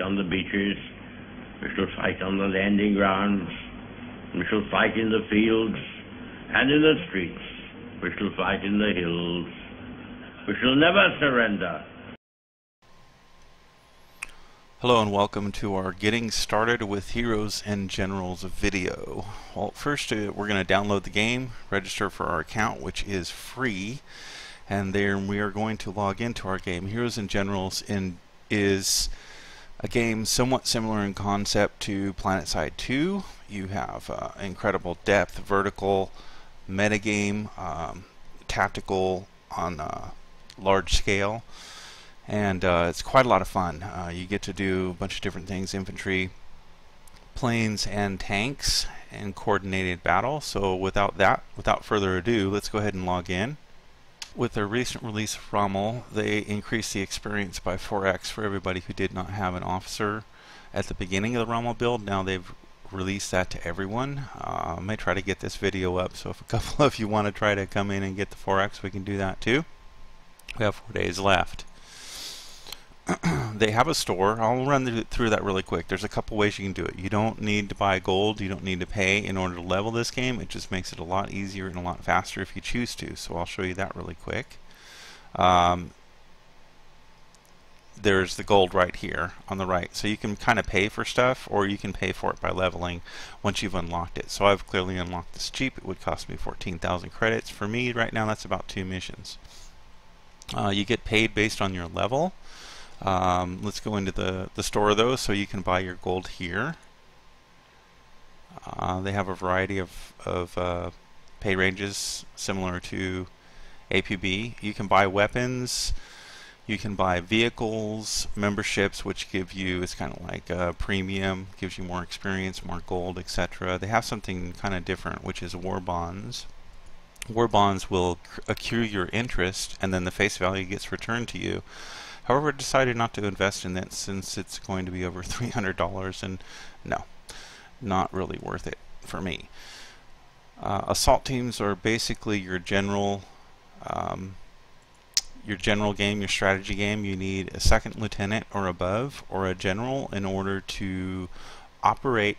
on the beaches. We shall fight on the landing grounds. We shall fight in the fields and in the streets. We shall fight in the hills. We shall never surrender. Hello and welcome to our Getting Started with Heroes and Generals video. Well, first we're going to download the game, register for our account, which is free, and then we are going to log into our game. Heroes and Generals is a game somewhat similar in concept to PlanetSide 2. You have incredible depth, vertical, metagame, tactical on a large scale. And it's quite a lot of fun. You get to do a bunch of different things: infantry, planes, and tanks, and coordinated battle. So without further ado, let's go ahead and log in. With their recent release of Rommel, they increased the experience by 4x for everybody who did not have an officer at the beginning of the Rommel build. Now they've released that to everyone. I may try to get this video up, so if a couple of you want to try to come in and get the 4x, we can do that too. We have 4 days left. They have a store. I'll run through that really quick. There's a couple ways you can do it. You don't need to buy gold. You don't need to pay in order to level this game. It just makes it a lot easier and a lot faster if you choose to. So I'll show you that really quick. There's the gold right here on the right. So you can kind of pay for stuff, or you can pay for it by leveling once you've unlocked it. So I've clearly unlocked this cheap. It would cost me 14,000 credits. For me right now, that's about 2 missions. You get paid based on your level. Let's go into the store though, so you can buy your gold here. They have a variety of pay ranges similar to APB. You can buy weapons, you can buy vehicles, memberships, which give you, it's kind of like a premium, gives you more experience, more gold, etc. They have something kind of different, which is war bonds. War bonds will accrue your interest, and then the face value gets returned to you. However, I decided not to invest in that since it's going to be over $300, and no, not really worth it for me. Assault teams are basically your general game, your strategy game. You need a second lieutenant or above, or a general, in order to operate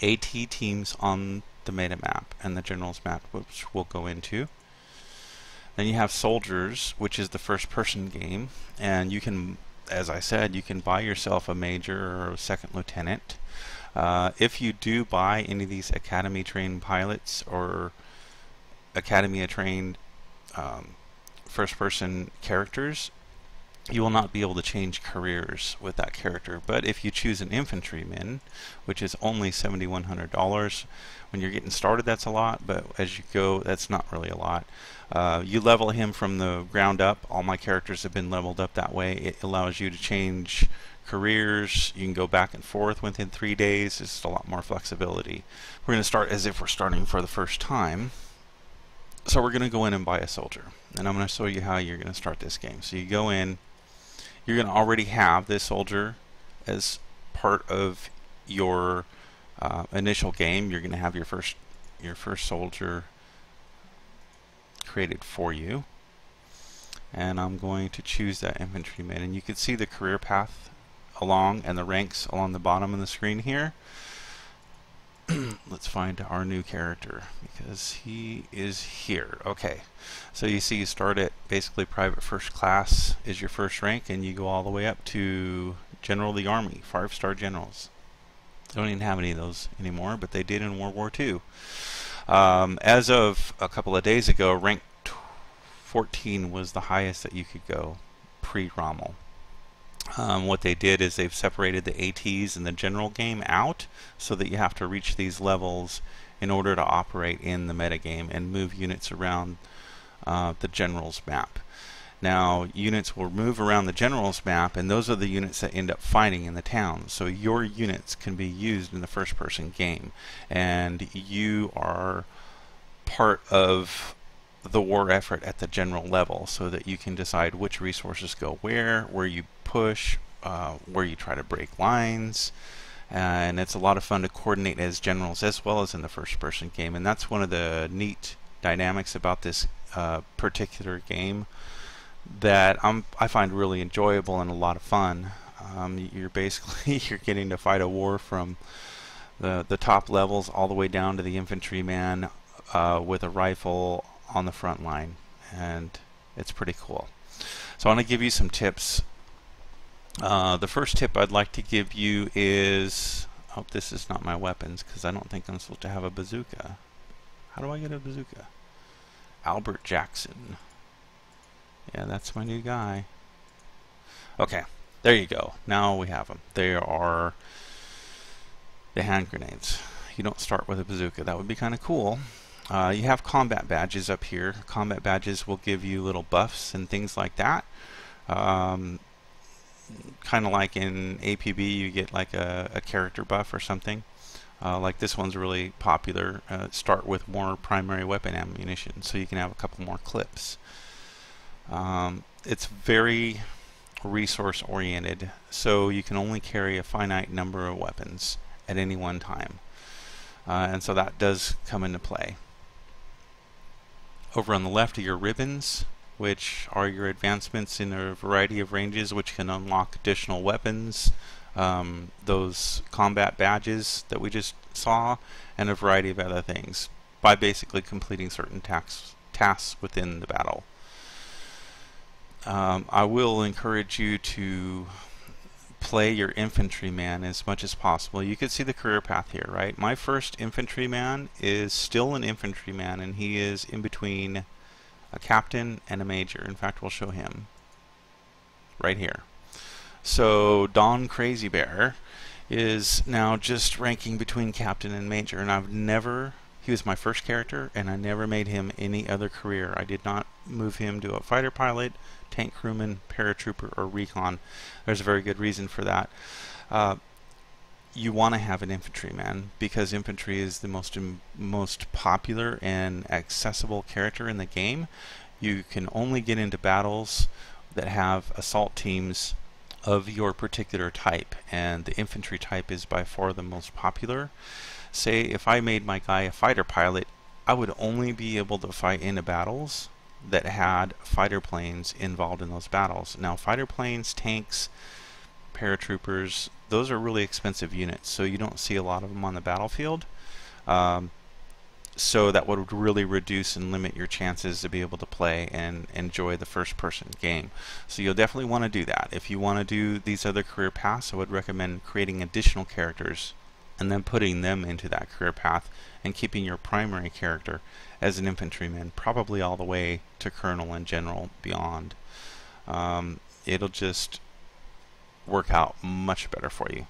AT teams on the meta map and the general's map, which we'll go into. Then you have soldiers, which is the first person game, and you can, as I said, you can buy yourself a major or a second lieutenant. If you do buy any of these academy trained pilots or academy trained first person characters, you will not be able to change careers with that character. But if you choose an infantryman, which is only $7,100, when you're getting started that's a lot, but as you go, that's not really a lot. You level him from the ground up. All my characters have been leveled up that way. It allows you to change careers. You can go back and forth within 3 days. It's a lot more flexibility. We're going to start as if we're starting for the first time. So we're going to go in and buy a soldier, and I'm going to show you how you're going to start this game. So you go in, you're going to already have this soldier as part of your initial game. You're going to have your first soldier created for you, and I'm going to choose that infantryman, and you can see the career path along and the ranks along the bottom of the screen here. Let's find our new character because he is here. Okay, so you see you start at basically private first class is your first rank, and you go all the way up to General of the Army, 5-star generals. They don't even have any of those anymore, but they did in World War II. As of a couple of days ago, rank 14 was the highest that you could go pre-Rommel. What they did is they've separated the ATs and the general game out so that you have to reach these levels in order to operate in the metagame and move units around the general's map. Now, units will move around the general's map, and those are the units that end up fighting in the town. So your units can be used in the first-person game, and you are part of the war effort at the general level, so that you can decide which resources go where you push, where you try to break lines, and it's a lot of fun to coordinate as generals as well as in the first-person game. And that's one of the neat dynamics about this particular game that I find really enjoyable and a lot of fun. You're basically you're getting to fight a war from the top levels all the way down to the infantryman with a rifle on the front line, and it's pretty cool. So I want to give you some tips. The first tip I'd like to give you is, oh, this is not my weapons because I don't think I'm supposed to have a bazooka. How do I get a bazooka? Albert Jackson. Yeah, that's my new guy. Okay, there you go. Now we have them. They are the hand grenades. You don't start with a bazooka. That would be kind of cool. You have combat badges up here. Combat badges will give you little buffs and things like that. Kind of like in APB, you get like a character buff or something. Like this one's really popular. Start with more primary weapon ammunition, so you can have a couple more clips. It's very resource oriented, so you can only carry a finite number of weapons at any one time, and so that does come into play. Over on the left are your ribbons, which are your advancements in a variety of ranges, which can unlock additional weapons, those combat badges that we just saw, and a variety of other things by basically completing certain tasks within the battle. I will encourage you to play your infantryman as much as possible. You can see the career path here, right? My first infantryman is still an infantryman, and he is in between a captain and a major. In fact, we'll show him right here. So Don Crazy Bear is now just ranking between captain and major, and he was my first character, and I never made him any other career. I did not move him to a fighter pilot, tank crewman, paratrooper, or recon. There's a very good reason for that. You want to have an infantryman because infantry is the most popular and accessible character in the game. You can only get into battles that have assault teams of your particular type, and the infantry type is by far the most popular. Say if I made my guy a fighter pilot, I would only be able to fight into battles that had fighter planes involved in those battles. Now fighter planes, tanks, paratroopers, those are really expensive units, so you don't see a lot of them on the battlefield. So that would really reduce and limit your chances to be able to play and enjoy the first person game. So you'll definitely want to do that. If you want to do these other career paths, I would recommend creating additional characters and then putting them into that career path and keeping your primary character as an infantryman, probably all the way to colonel and general beyond. It'll just work out much better for you.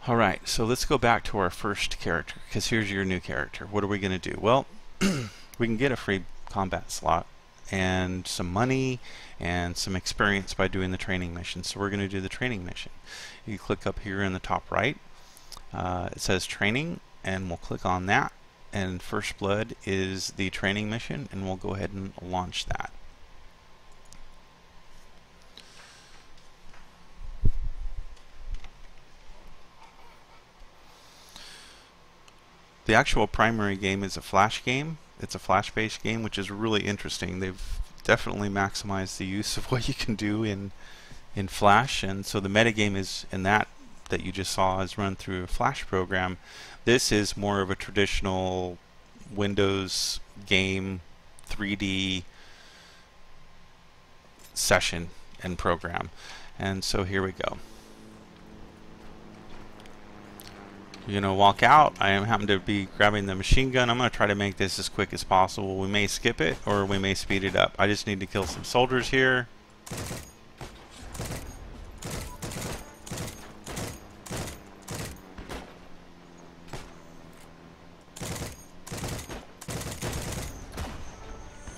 Alright, so let's go back to our first character, because here's your new character. What are we going to do? Well, we can get a free combat slot and some money and some experience by doing the training mission. So we're going to do the training mission. You click up here in the top right. It says training, and we'll click on that. And First Blood is the training mission, and we'll go ahead and launch that. The actual primary game is a Flash game. It's a Flash-based game, which is really interesting. They've definitely maximized the use of what you can do in Flash, and so the metagame is in that you just saw is run through a Flash program. This is more of a traditional Windows game 3D session and program. And so here we go. You're going to walk out. I happen to be grabbing the machine gun. I'm going to try to make this as quick as possible. We may skip it or we may speed it up. I just need to kill some soldiers here.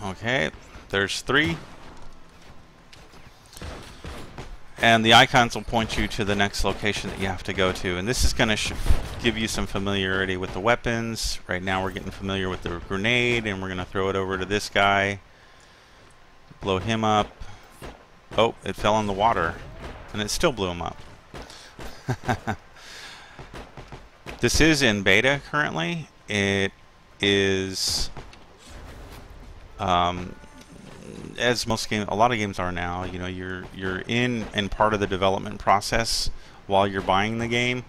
Okay, there's 3. And the icons will point you to the next location that you have to go to. And this is going to give you some familiarity with the weapons. Right now we're getting familiar with the grenade, and we're going to throw it over to this guy. Blow him up. Oh, it fell in the water. And it still blew him up. This is in beta currently. It is... as most games, a lot of games are now, you know, you're in and part of the development process while you're buying the game.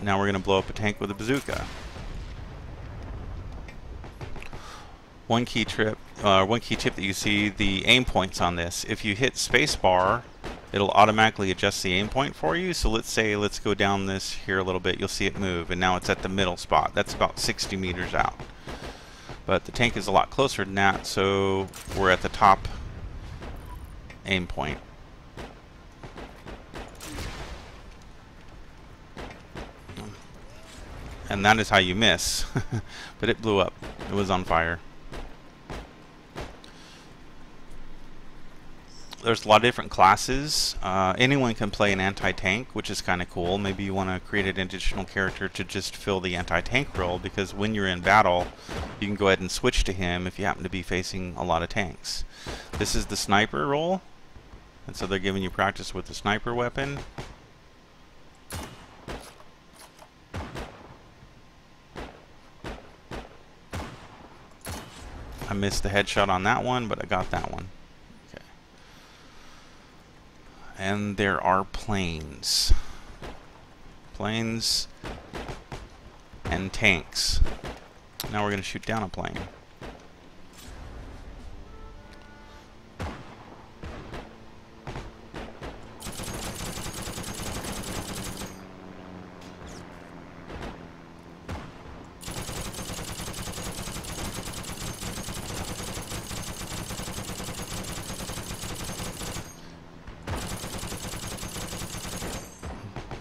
Now we're going to blow up a tank with a bazooka. One key tip that you see, the aim points on this. If you hit spacebar, it'll automatically adjust the aim point for you. So let's go down this here a little bit. You'll see it move, and now it's at the middle spot. That's about 60 meters out. But the tank is a lot closer than that, so we're at the top aim point. And that is how you miss. But it blew up. It was on fire. There's a lot of different classes. Anyone can play an anti-tank, which is kind of cool. Maybe you want to create an additional character to just fill the anti-tank role, because when you're in battle, you can go ahead and switch to him if you happen to be facing a lot of tanks. This is the sniper role, and so they're giving you practice with the sniper weapon. I missed the headshot on that one, but I got that one. And there are planes. Planes and tanks. Now we're going to shoot down a plane.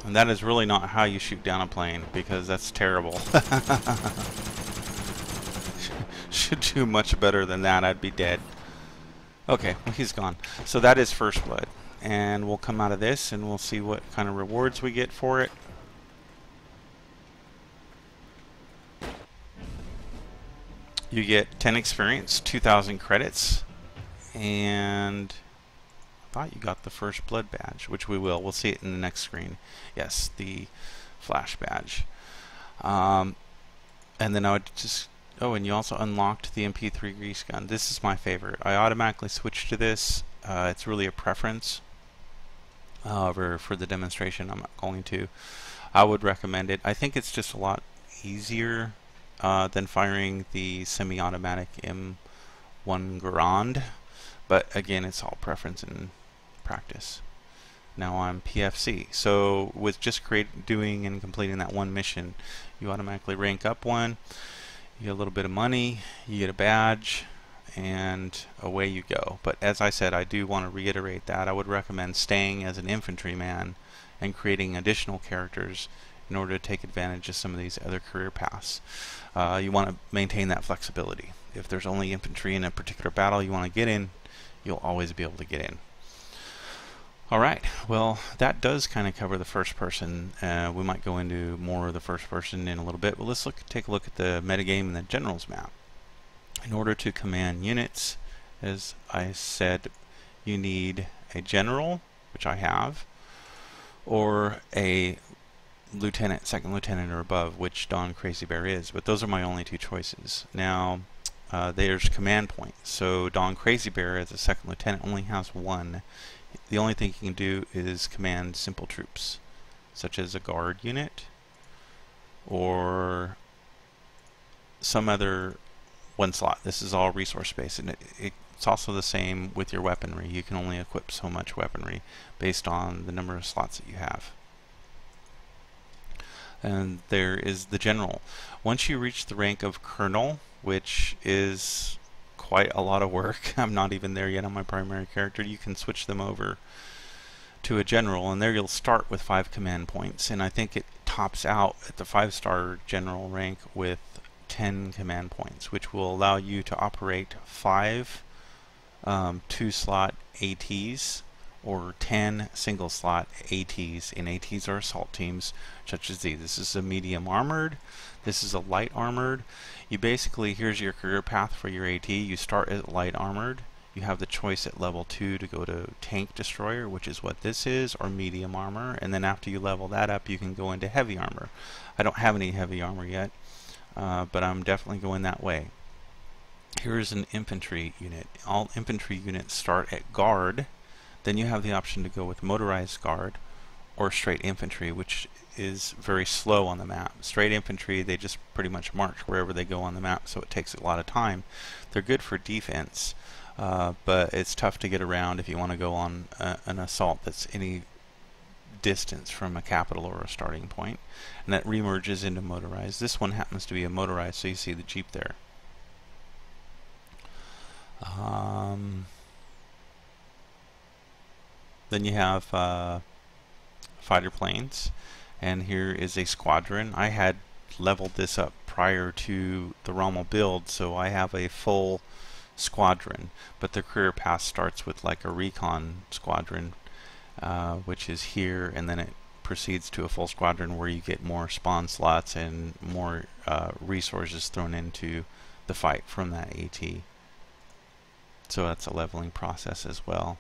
And that is really not how you shoot down a plane, because that's terrible. Should do much better than that. I'd be dead. Okay, well, he's gone. So that is First Blood. And we'll come out of this and we'll see what kind of rewards we get for it. You get 10 experience, 2,000 credits, and I thought you got the First Blood badge, which we will. We'll see it in the next screen. Yes, the flash badge. And then I would just... Oh, and you also unlocked the MP3 grease gun. This is my favorite. I automatically switched to this. It's really a preference. However, for the demonstration, I'm not going to. I would recommend it. I think it's just a lot easier than firing the semi-automatic M1 Garand. But again, it's all preference and practice. Now I'm PFC. So with just doing and completing that one mission, you automatically rank up one. You get a little bit of money, you get a badge, and away you go. But as I said, I do want to reiterate that I would recommend staying as an infantryman and creating additional characters in order to take advantage of some of these other career paths. You want to maintain that flexibility. If there's only infantry in a particular battle you want to get in, you'll always be able to get in. Alright, well, that does kind of cover the first person. We might go into more of the first person in a little bit, but let's take a look at the metagame and the generals map. In order to command units, as I said, you need a general, which I have, or a lieutenant, second lieutenant or above, which Don Crazy Bear is, but those are my only two choices. Now, there's command points. So Don Crazy Bear as a second lieutenant only has one. The only thing he can do is command simple troops, such as a guard unit or some other one slot. This is all resource based, and it's also the same with your weaponry. You can only equip so much weaponry based on the number of slots that you have. And there is the general. Once you reach the rank of colonel, which is quite a lot of work, I'm not even there yet on my primary character, you can switch them over to a general, and there you'll start with 5 command points, and I think it tops out at the 5-star general rank with 10 command points, which will allow you to operate 5 2-slot ATs or 10 single-slot ATs, and ATs are assault teams such as these. This is a medium armored, this is a light armored. You basically, here's your career path for your AT. You start at light armored. You have the choice at level 2 to go to tank destroyer, which is what this is, or medium armor, and then after you level that up you can go into heavy armor. I don't have any heavy armor yet, but I'm definitely going that way. here is an infantry unit. All infantry units start at guard. Then you have the option to go with motorized guard or straight infantry, which is very slow on the map. Straight infantry, they just pretty much march wherever they go on the map, so it takes a lot of time. They're good for defense, but it's tough to get around if you want to go on an assault that's any distance from a capital or a starting point, and that remerges into motorized. This one happens to be a motorized, so you see the Jeep there. Then you have fighter planes, and here is a squadron. I had leveled this up prior to the Rommel build, so I have a full squadron, but the career path starts with like a recon squadron, which is here, and then it proceeds to a full squadron where you get more spawn slots and more resources thrown into the fight from that AT. So that's a leveling process as well.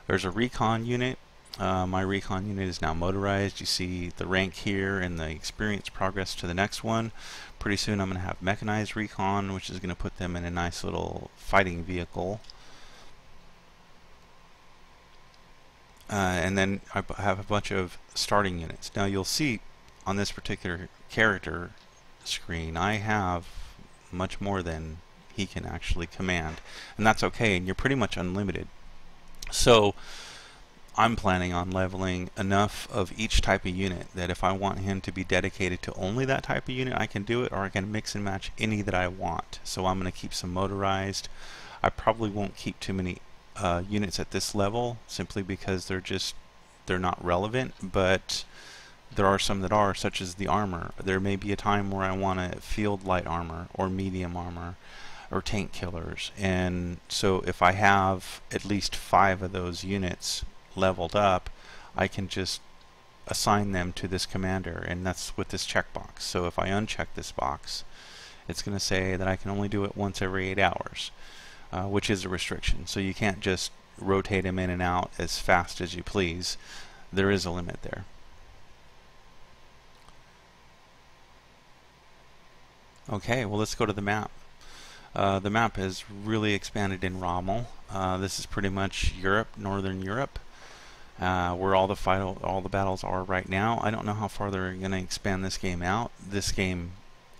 There's a recon unit. My recon unit is now motorized. You see the rank here and the experience progress to the next one. Pretty soon I'm going to have mechanized recon, which is going to put them in a nice little fighting vehicle. And then I have a bunch of starting units. Now you'll see on this particular character screen I have much more than he can actually command, and that's okay, and you're pretty much unlimited. So I'm planning on leveling enough of each type of unit that if I want him to be dedicated to only that type of unit, I can do it, or I can mix and match any that I want. So I'm going to keep some motorized. I probably won't keep too many units at this level, simply because they're not relevant, but there are some that are, such as the armor. There may be a time where I want a field light armor or medium armor or tank killers, and so if I have at least 5 of those units leveled up, I can just assign them to this commander, and that's with this checkbox. So if I uncheck this box, it's going to say that I can only do it once every 8 hours, which is a restriction. So you can't just rotate them in and out as fast as you please. There is a limit there. Okay, well, let's go to the map. The map has really expanded in Rommel. This is pretty much Europe, Northern Europe, where all the battles are right now. I don't know how far they're going to expand this game out. This game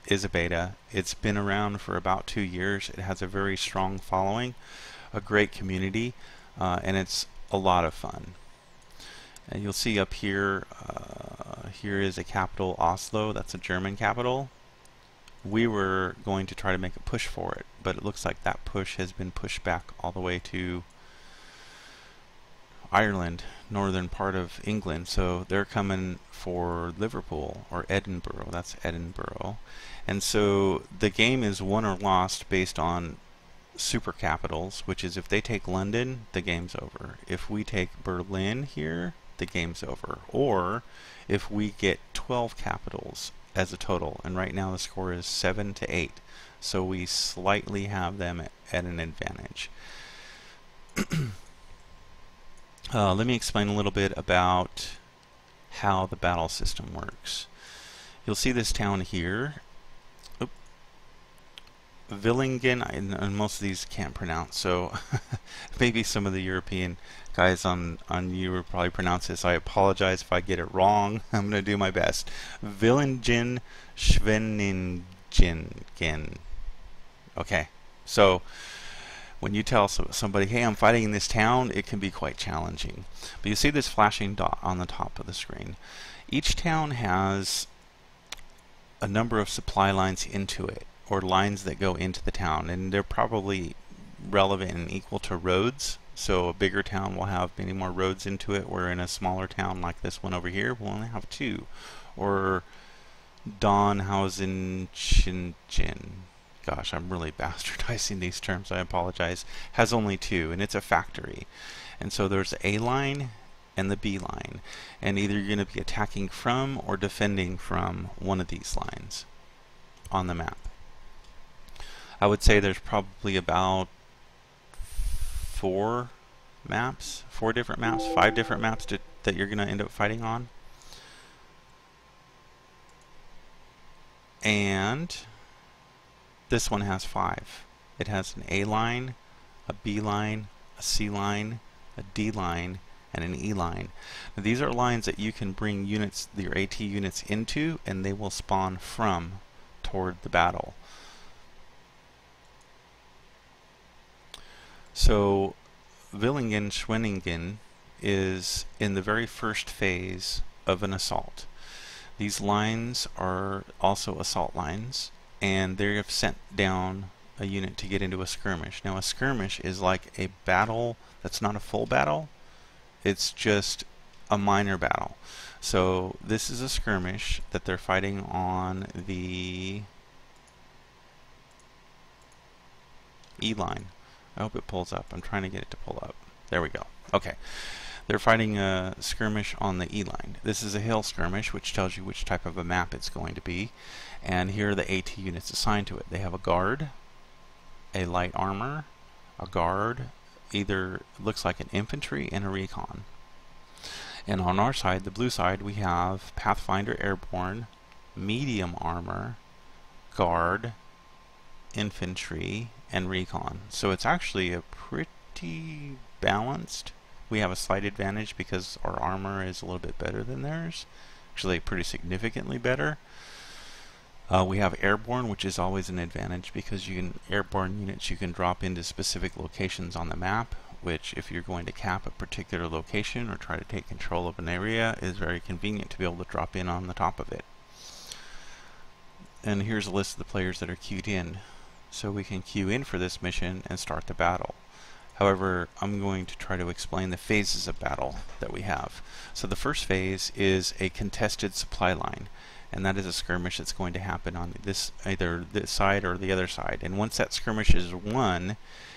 is a beta. It's been around for about 2 years. It has a very strong following, a great community, and it's a lot of fun. And you'll see up here, here is a capital, Oslo. That's a German capital. We were going to try to make a push for it, but it looks like that push has been pushed back all the way to Ireland, northern part of England. So they're coming for Liverpool or Edinburgh. That's Edinburgh. And so the game is won or lost based on super capitals, which is if they take London, the game's over. If we take Berlin here, the game's over. Or if we get 12 capitals as a total, and right now the score is 7-8, so we slightly have them at an advantage. Let me explain a little bit about how the battle system works. You'll see this town here, Villingen, and most of these can't pronounce, so maybe some of the European guys on you will probably pronounce this. I apologize if I get it wrong. I'm going to do my best. Villingen, Schwenningen. Okay, so when you tell somebody, hey, I'm fighting in this town, it can be quite challenging. But you see this flashing dot on the top of the screen. Each town has a number of supply lines into it, or lines that go into the town, and they're probably relevant and equal to roads. So a bigger town will have many more roads into it, where in a smaller town like this one over here, we'll only have 2. Or Donhausen, Shingen, gosh, I'm really bastardizing these terms, I apologize, has only 2, and it's a factory. And so there's the A line and the B line, and either you're going to be attacking from or defending from one of these lines on the map. I would say there's probably about 4 different maps, 5 different maps that you're going to end up fighting on. And this one has 5. it has an A line, a B line, a C line, a D line, and an E line. Now, these are lines that you can bring units, your AT units into, and they will spawn from toward the battle. So Villingen-Schwenningen is in the very first phase of an assault. These lines are also assault lines, and they have sent down a unit to get into a skirmish. Now a skirmish is like a battle that's not a full battle, it's just a minor battle. So this is a skirmish that they're fighting on the E line. I hope it pulls up. I'm trying to get it to pull up. There we go. Okay. They're fighting a skirmish on the E line. This is a hill skirmish, which tells you which type of a map it's going to be. And here are the AT units assigned to it. They have a guard, a light armor, a guard, either looks like an infantry, and a recon. And on our side, the blue side, we have Pathfinder Airborne, medium armor, guard, infantry, and recon. So it's actually a pretty balanced. We have a slight advantage because our armor is a little bit better than theirs, actually pretty significantly better. We have airborne, which is always an advantage because you can airborne units you can drop into specific locations on the map, which if you're going to cap a particular location or try to take control of an area is very convenient to be able to drop in on the top of it. And here's a list of the players that are queued in. So we can queue in for this mission and start the battle. However, I'm going to try to explain the phases of battle that we have. So the first phase is a contested supply line, and that is a skirmish that's going to happen on this, either this side or the other side. And once that skirmish is won,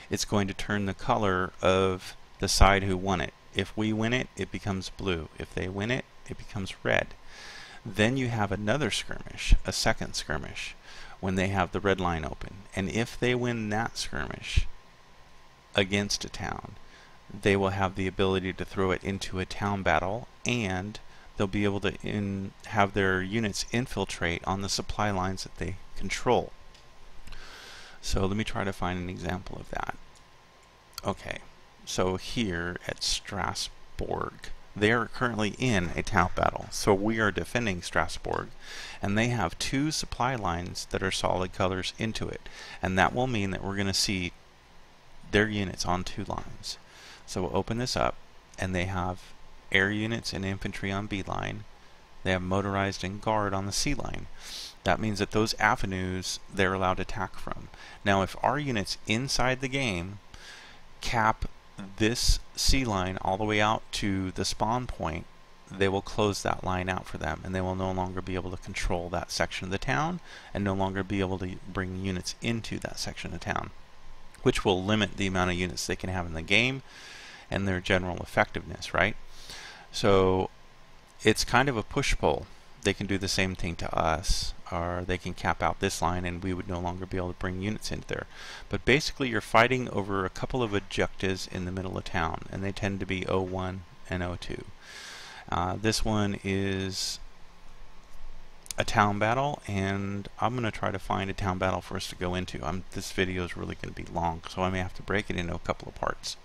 it's going to turn the color of the side who won it. If we win it, it becomes blue. If they win it, it becomes red. Then you have another skirmish, a second skirmish, when they have the red line open. And if they win that skirmish against a town, they will have the ability to throw it into a town battle, and they'll be able to have their units infiltrate on the supply lines that they control. So let me try to find an example of that. Okay, so here at Strasbourg, they are currently in a town battle. So we are defending Strasbourg, and they have two supply lines that are solid colors into it. And that will mean that we're going to see their units on two lines. So we'll open this up, and they have air units and infantry on B line. They have motorized and guard on the C line. That means that those avenues they're allowed to attack from. Now if our units inside the game cap this C line all the way out to the spawn point, they will close that line out for them, and they will no longer be able to control that section of the town and no longer be able to bring units into that section of town, which will limit the amount of units they can have in the game and their general effectiveness, right? So it's kind of a push-pull. They can do the same thing to us, or they can cap out this line and we would no longer be able to bring units into there. But basically you're fighting over a couple of objectives in the middle of town, and they tend to be O1 and O2. This one is a town battle, and I'm going to try to find a town battle for us to go into. This video is really going to be long, so I may have to break it into a couple of parts.